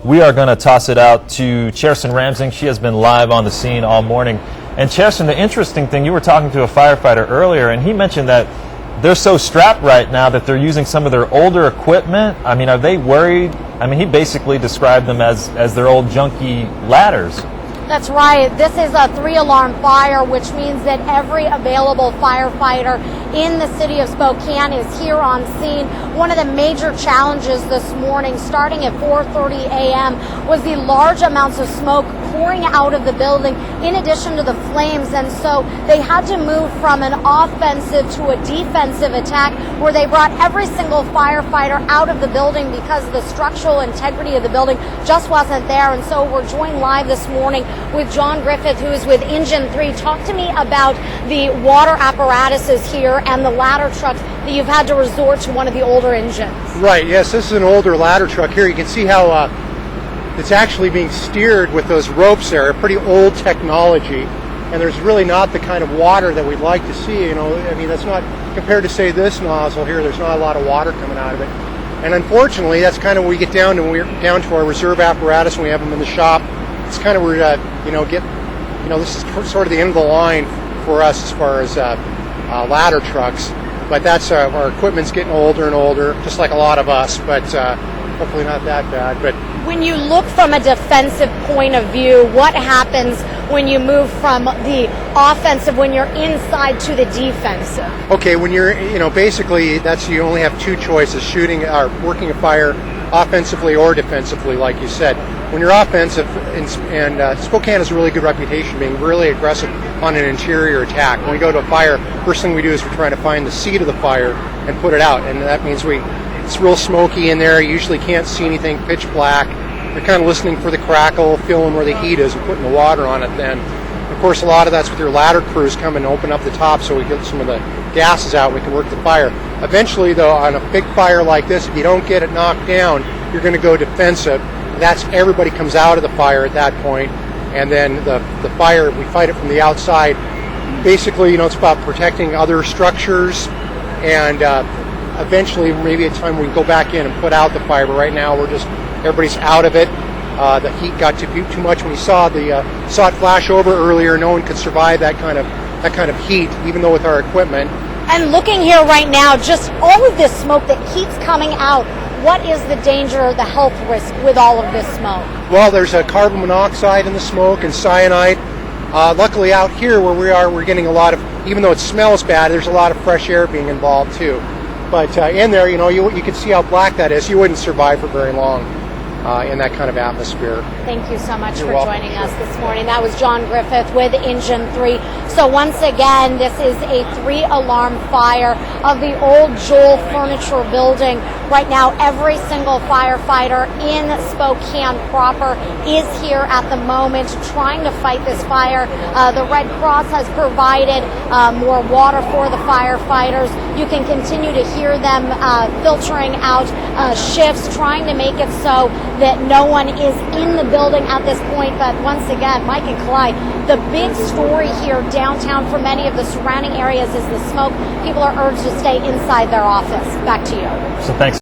We are going to toss it out to Cherson Ramsing. She has been live on the scene all morning. And Cherson, the interesting thing, you were talking to a firefighter earlier, and he mentioned that they're so strapped right now that they're using some of their older equipment. I mean, are they worried? I mean, he basically described them as their old junky ladders. That's right. This is a 3-alarm fire, which means that every available firefighter in the city of Spokane is here on scene. One of the major challenges this morning, starting at 4:30 a.m., was the large amounts of smoke pouring out of the building in addition to the flames. And so they had to move from an offensive to a defensive attack where they brought every single firefighter out of the building because the structural integrity of the building just wasn't there. And so we're joined live this morning with John Griffith, who is with Engine 3. Talk to me about the water apparatuses here and the ladder trucks that you've had to resort to one of the older engines. Right, yes, this is an older ladder truck here. You can see how it's actually being steered with those ropes there, a pretty old technology. And there's really not the kind of water that we'd like to see. You know, I mean, that's not, compared to, say, this nozzle here, there's not a lot of water coming out of it. And unfortunately, that's kind of when we get down to, our reserve apparatus and we have them in the shop. It's kind of where, this is sort of the end of the line for us as far as ladder trucks. But that's our equipment's getting older and older, just like a lot of us, but hopefully not that bad. But when you look from a defensive point of view, what happens when you move from the offensive, when you're inside, to the defensive? Okay, when you're, basically you only have two choices, shooting or working a fire offensively or defensively, like you said. When you're offensive, and Spokane has a really good reputation being really aggressive on an interior attack. When we go to a fire, first thing we do is we're trying to find the seat of the fire and put it out, and that means it's real smoky in there. You usually can't see anything, pitch black. You're kind of listening for the crackle, feeling where the heat is, and putting the water on it then. Of course, a lot of that's with your ladder crews coming and open up the top so we get some of the gases out, we can work the fire. Eventually, though, on a big fire like this, if you don't get it knocked down, you're going to go defensive. That's everybody comes out of the fire at that point, and then the fire, we fight it from the outside. Basically, it's about protecting other structures, and eventually, maybe a time we can go back in and put out the fire. But right now, everybody's out of it. The heat got too much. When you saw it flash over earlier, no one could survive that kind of heat, even though with our equipment. And looking here right now, just all of this smoke that keeps coming out, what is the danger or the health risk with all of this smoke? Well, there's carbon monoxide in the smoke and cyanide. Luckily out here where we are, we're getting a lot of, even though it smells bad, there's a lot of fresh air being involved too. But in there, you can see how black that is. You wouldn't survive for very long in that kind of atmosphere. Thank you so much You're for welcome. joining us this morning. That was John Griffith with Engine 3. So once again, this is a 3-alarm fire of the old Joel Furniture building. Right now, every single firefighter in Spokane proper is here at the moment trying to fight this fire. The Red Cross has provided more water for the firefighters. You can continue to hear them filtering out shifts, trying to make it so that no one is in the building at this point. But once again, Mike and Clyde, the big story here downtown for many of the surrounding areas is the smoke. People are urged to stay inside their office. Back to you. So thanks.